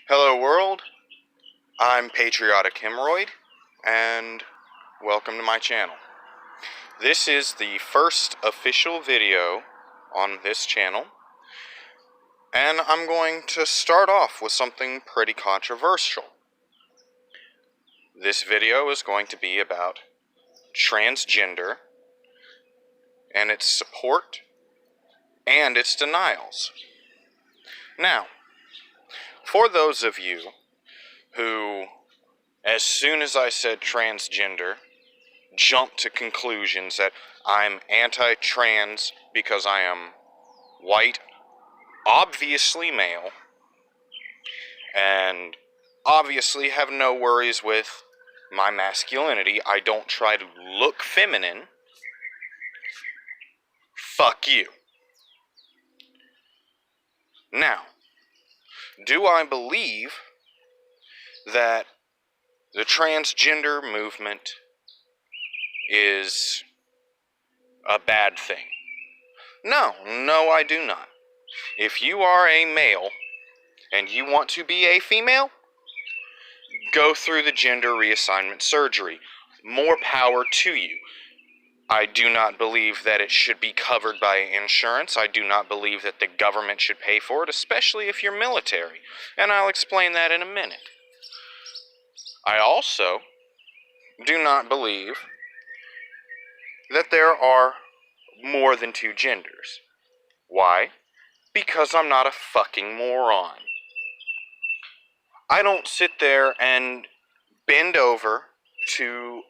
Hello world, I'm Patriotic Hemorrhoid, and welcome to my channel. This is the first official video on this channel, and I'm going to start off with something pretty controversial. This video is going to be about transgender and its support and its denials. Now, for those of you who, as soon as I said transgender, jump to conclusions that I'm anti-trans because I am white, obviously male, and obviously have no worries with my masculinity. I don't try to look feminine. Fuck you. Now, do I believe that the transgender movement is a bad thing? No, I do not. If you are a male and you want to be a female, go through the gender reassignment surgery. More power to you. I do not believe that it should be covered by insurance. I do not believe that the government should pay for it, especially if you're military. And I'll explain that in a minute. I also do not believe that there are more than two genders. Why? Because I'm not a fucking moron. I don't sit there and bend over to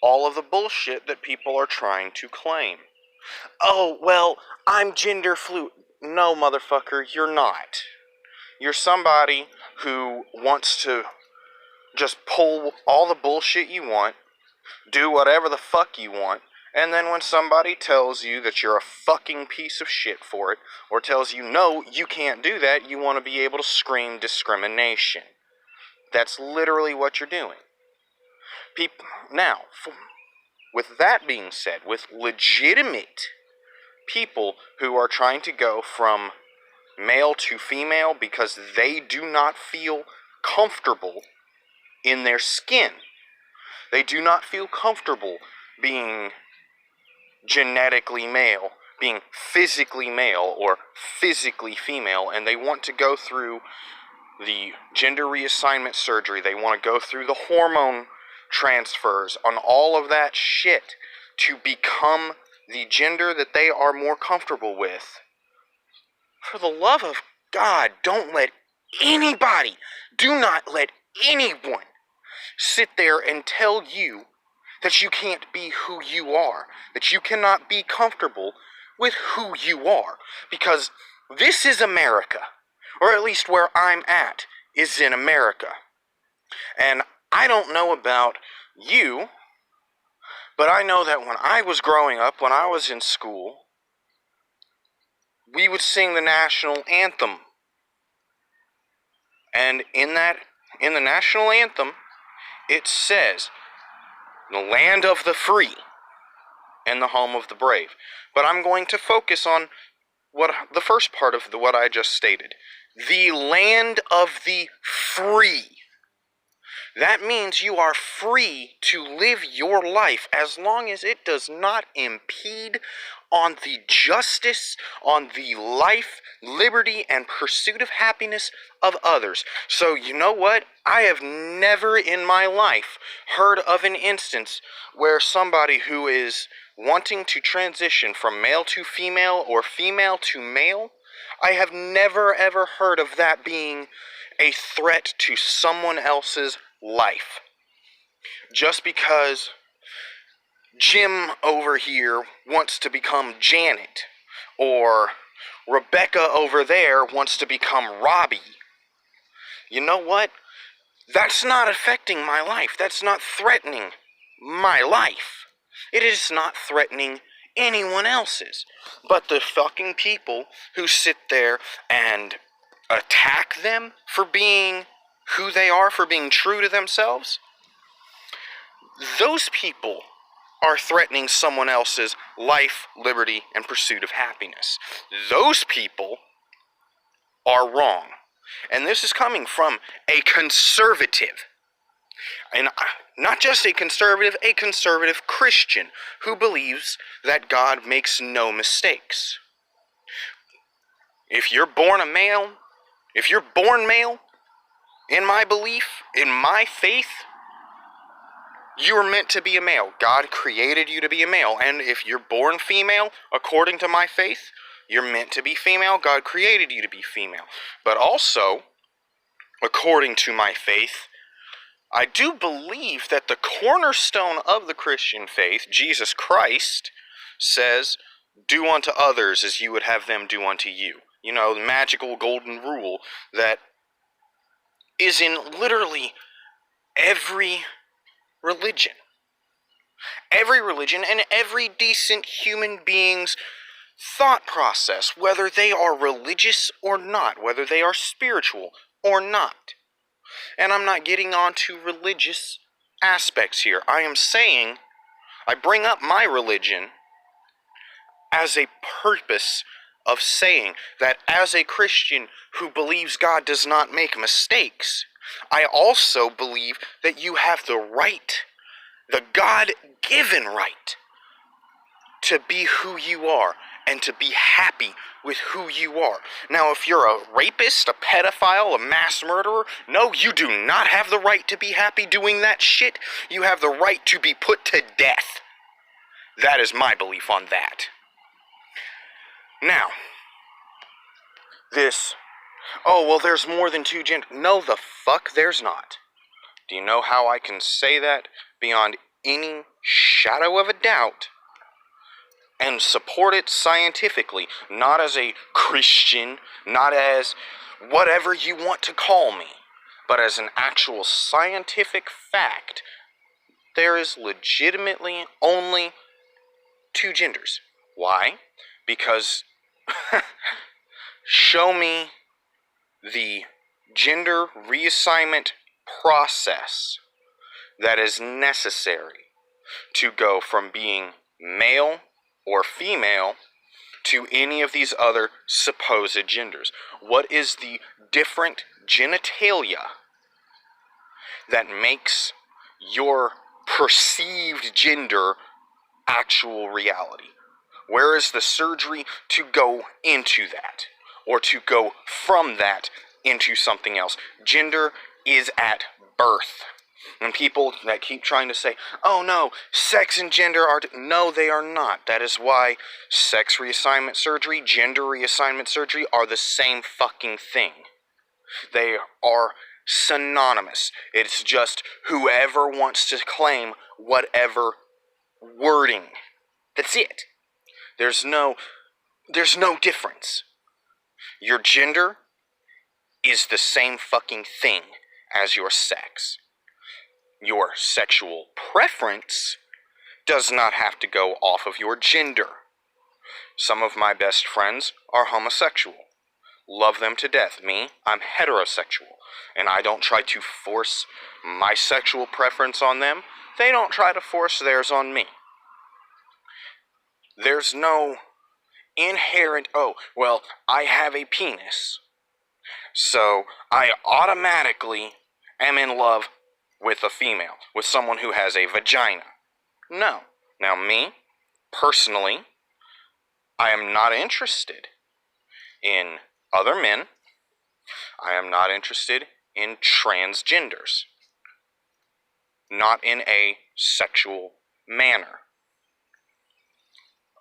all of the bullshit that people are trying to claim. Oh, well, I'm gender fluid. No, motherfucker, you're not. You're somebody who wants to just pull all the bullshit you want, do whatever the fuck you want, and then when somebody tells you that you're a fucking piece of shit for it, or tells you, no, you can't do that, you want to be able to scream discrimination. That's literally what you're doing. Now, with that being said, with legitimate people who are trying to go from male to female because they do not feel comfortable in their skin. They do not feel comfortable being genetically male, being physically male or physically female, and they want to go through the gender reassignment surgery. They want to go through the hormone transfers on all of that shit to become the gender that they are more comfortable with. For the love of God, don't let anybody, do not let anyone sit there and tell you that you can't be who you are, that you cannot be comfortable with who you are, because this is America, or at least where I'm at is in America. And I don't know about you, but I know that when I was growing up, when I was in school, we would sing the national anthem. And in the national anthem, it says, the land of the free and the home of the brave. But I'm going to focus on the first part of what I just stated. The land of the free. That means you are free to live your life as long as it does not impede on the justice, on the life, liberty, and pursuit of happiness of others. So you know what? I have never in my life heard of an instance where somebody who is wanting to transition from male to female or female to male, I have never ever heard of that being a threat to someone else's life. Just because Jim over here wants to become Janet, or Rebecca over there wants to become Robbie, you know what? That's not affecting my life. That's not threatening my life. It is not threatening anyone else's. But the fucking people who sit there and attack them for being who they are, for being true to themselves, those people are threatening someone else's life, liberty, and pursuit of happiness. Those people are wrong. And this is coming from a conservative. And not just a conservative Christian who believes that God makes no mistakes. If you're born male, in my belief, in my faith, you are meant to be a male. God created you to be a male. And if you're born female, according to my faith, you're meant to be female. God created you to be female. But also, according to my faith, I do believe that the cornerstone of the Christian faith, Jesus Christ, says, do unto others as you would have them do unto you. You know, the magical golden rule that is in literally every religion. Every religion and every decent human being's thought process, whether they are religious or not, whether they are spiritual or not. And I'm not getting on to religious aspects here. I am saying, I bring up my religion as a purpose of saying that as a Christian who believes God does not make mistakes, I also believe that you have the right, the God-given right, to be who you are and to be happy with who you are. Now, if you're a rapist, a pedophile, a mass murderer, no, you do not have the right to be happy doing that shit. You have the right to be put to death. That is my belief on that. Now, there's more than two genders. No, the fuck there's not. Do you know how I can say that beyond any shadow of a doubt? And support it scientifically, not as a Christian, not as whatever you want to call me, but as an actual scientific fact. There is legitimately only two genders. Why? Because show me the gender reassignment process that is necessary to go from being male or female to any of these other supposed genders. What is the different genitalia that makes your perceived gender actual reality? Where is the surgery to go into that, or to go from that into something else? Gender is at birth. And people that keep trying to say, oh no, sex and gender are... No, they are not. That is why sex reassignment surgery, gender reassignment surgery are the same fucking thing. They are synonymous. It's just whoever wants to claim whatever wording. That's it. There's no difference. Your gender is the same fucking thing as your sex. Your sexual preference does not have to go off of your gender. Some of my best friends are homosexual. Love them to death. Me, I'm heterosexual. And I don't try to force my sexual preference on them. They don't try to force theirs on me. There's no inherent, I have a penis, so I automatically am in love with a female, with someone who has a vagina. No. Now me, personally, I am not interested in other men. I am not interested in transgenders. Not in a sexual manner.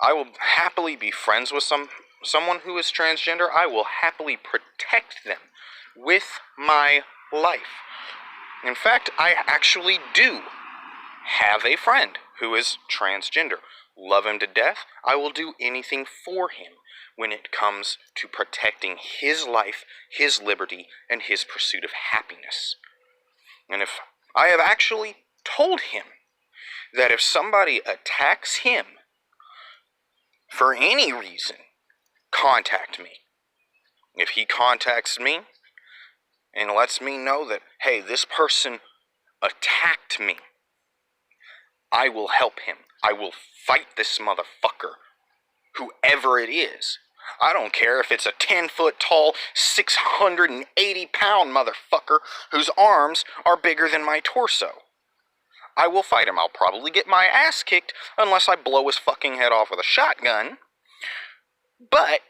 I will happily be friends with someone who is transgender. I will happily protect them with my life. In fact, I actually do have a friend who is transgender. Love him to death. I will do anything for him when it comes to protecting his life, his liberty, and his pursuit of happiness. And if I have actually told him that if somebody attacks him for any reason, contact me. If he contacts me and lets me know that, hey, this person attacked me, I will help him. I will fight this motherfucker, whoever it is. I don't care if it's a 10-foot tall, 680-pound motherfucker whose arms are bigger than my torso. I will fight him. I'll probably get my ass kicked unless I blow his fucking head off with a shotgun. But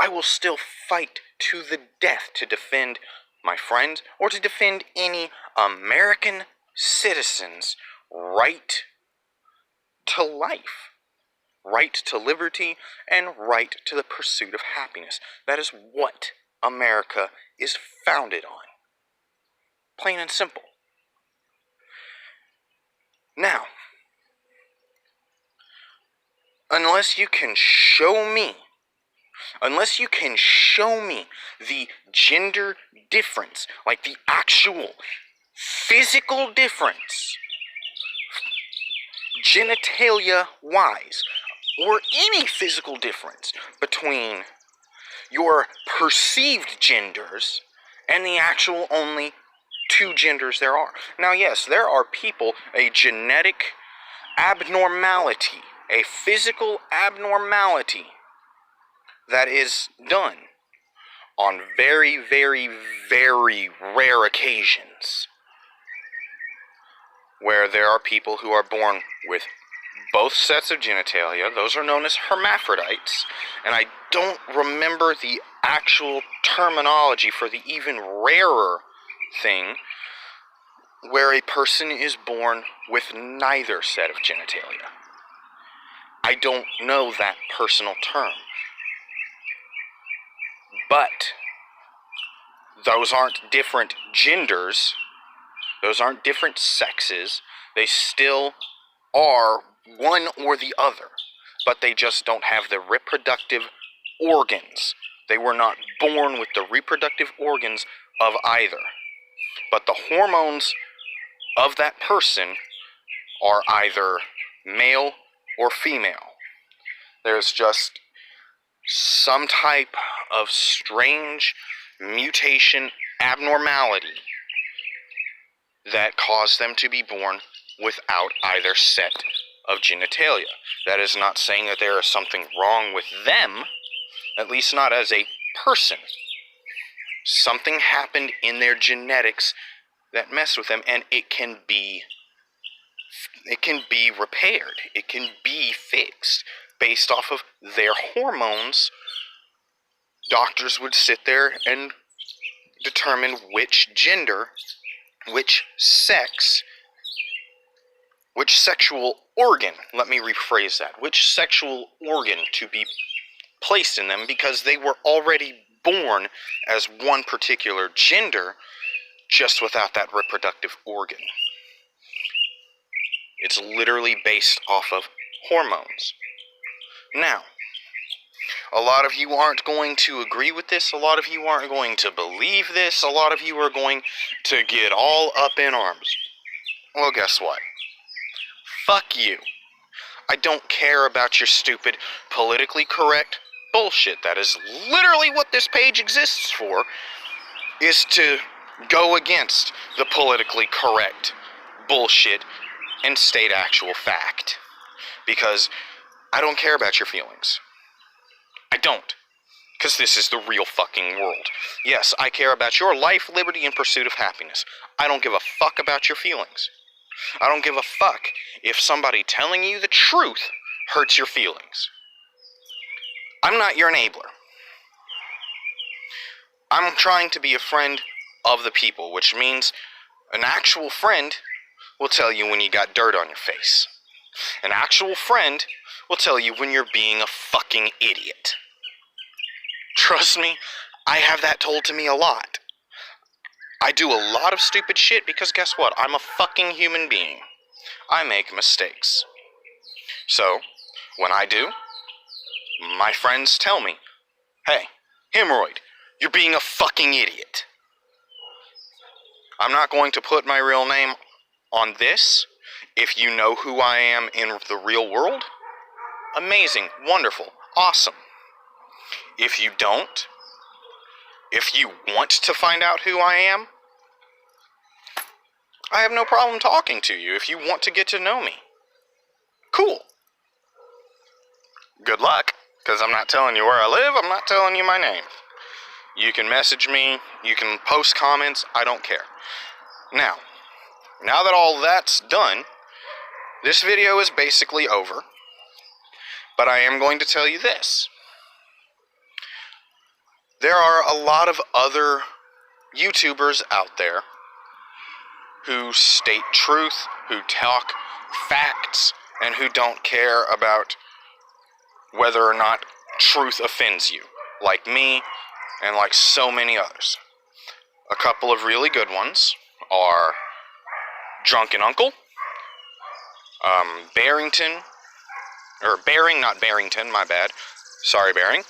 I will still fight to the death to defend my friends or to defend any American citizen's right to life, right to liberty, and right to the pursuit of happiness. That is what America is founded on. Plain and simple. Now, unless you can show me the gender difference, like the actual physical difference, genitalia-wise, or any physical difference between your perceived genders and the actual only two genders there are. Now, yes, there are people, a genetic abnormality, a physical abnormality that is done on very, very, very rare occasions where there are people who are born with both sets of genitalia. Those are known as hermaphrodites, and I don't remember the actual terminology for the even rarer thing where a person is born with neither set of genitalia. I don't know that personal term. But those aren't different genders. Those aren't different sexes. They still are one or the other. But they just don't have the reproductive organs. They were not born with the reproductive organs of either. But the hormones of that person are either male or female. There's just some type of strange mutation abnormality that caused them to be born without either set of genitalia. That is not saying that there is something wrong with them, at least not as a person. Something happened in their genetics that messed with them, and it can be repaired. It can be fixed based off of their hormones. Doctors would sit there and determine which gender, which sex, which sexual organ, let me rephrase that, which sexual organ to be placed in them, because they were already born as one particular gender, just without that reproductive organ. It's literally based off of hormones. Now, a lot of you aren't going to agree with this, a lot of you aren't going to believe this, a lot of you are going to get all up in arms. Well, guess what? Fuck you. I don't care about your stupid, politically correct bullshit. That is literally what this page exists for, is to go against the politically correct bullshit and state actual fact. Because I don't care about your feelings. I don't. Because this is the real fucking world. Yes, I care about your life, liberty, and pursuit of happiness. I don't give a fuck about your feelings. I don't give a fuck if somebody telling you the truth hurts your feelings. I'm not your enabler. I'm trying to be a friend of the people, which means an actual friend will tell you when you got dirt on your face. An actual friend will tell you when you're being a fucking idiot. Trust me, I have that told to me a lot. I do a lot of stupid shit because guess what? I'm a fucking human being. I make mistakes. So, when I do, my friends tell me, hey, Hemorrhoid, you're being a fucking idiot. I'm not going to put my real name on this. If you know who I am in the real world, amazing, wonderful, awesome. If you don't, if you want to find out who I am, I have no problem talking to you if you want to get to know me. Cool. Good luck. Because I'm not telling you where I live, I'm not telling you my name. You can message me, you can post comments, I don't care. Now that all that's done, this video is basically over. But I am going to tell you this. There are a lot of other YouTubers out there who state truth, who talk facts, and who don't care about whether or not truth offends you, like me and like so many others. A couple of really good ones are Drunken Uncle, Barrington, or Bearing, not Barrington, my bad. Sorry, Bearing.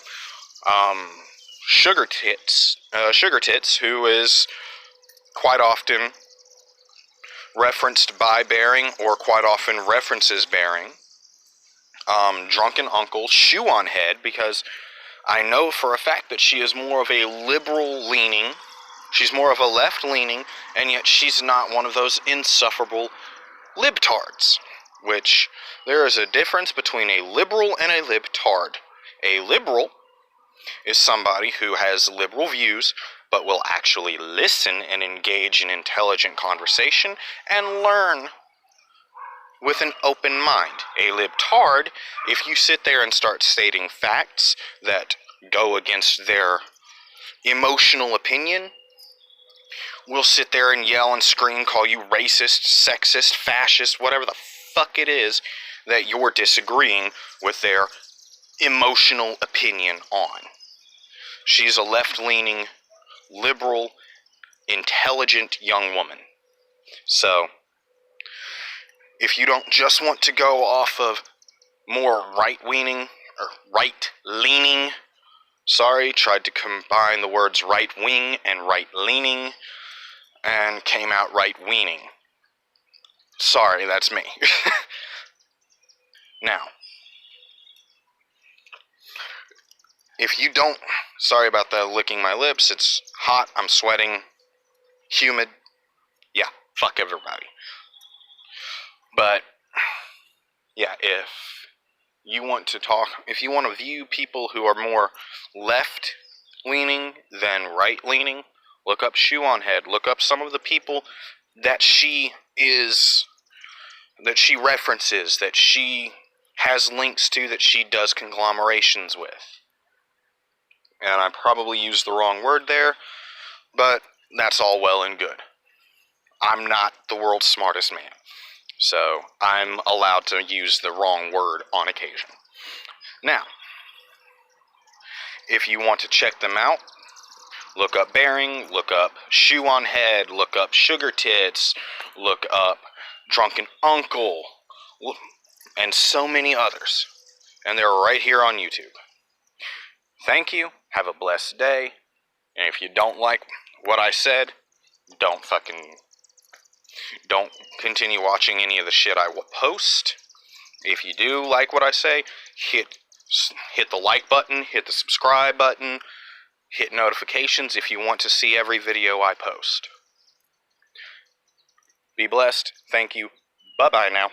Sugar Tits, who is quite often referenced by Bearing, or quite often references Bearing. Drunken Uncle, Shoe on Head, because I know for a fact that she is more of a liberal leaning, she's more of a left leaning, and yet she's not one of those insufferable libtards, which there is a difference between a liberal and a libtard. A liberal is somebody who has liberal views, but will actually listen and engage in intelligent conversation and learn with an open mind. A libtard, if you sit there and start stating facts that go against their emotional opinion, will sit there and yell and scream, call you racist, sexist, fascist, whatever the fuck it is that you're disagreeing with their emotional opinion on. She's a left-leaning, liberal, intelligent young woman. So, if you don't just want to go off of more right-leaning, tried to combine the words right-wing and right-leaning, and came out right-weaning. Sorry, that's me. Now, if you don't, sorry about the licking my lips, it's hot, I'm sweating, humid, yeah, fuck everybody. But, yeah, if you want to talk, if you want to view people who are more left-leaning than right-leaning, look up Shoe on Head, look up some of the people that she references, that she has links to, that she does conglomerations with. And I probably used the wrong word there, but that's all well and good. I'm not the world's smartest man, so I'm allowed to use the wrong word on occasion. Now, if you want to check them out, look up Bearing, look up Shoe on Head, look up Sugar Tits, look up Drunken Uncle, and so many others. And they're right here on YouTube. Thank you, have a blessed day, and if you don't like what I said, don't continue watching any of the shit I post. If you do like what I say, hit the like button, hit the subscribe button, hit notifications if you want to see every video I post. Be blessed. Thank you. Bye-bye now.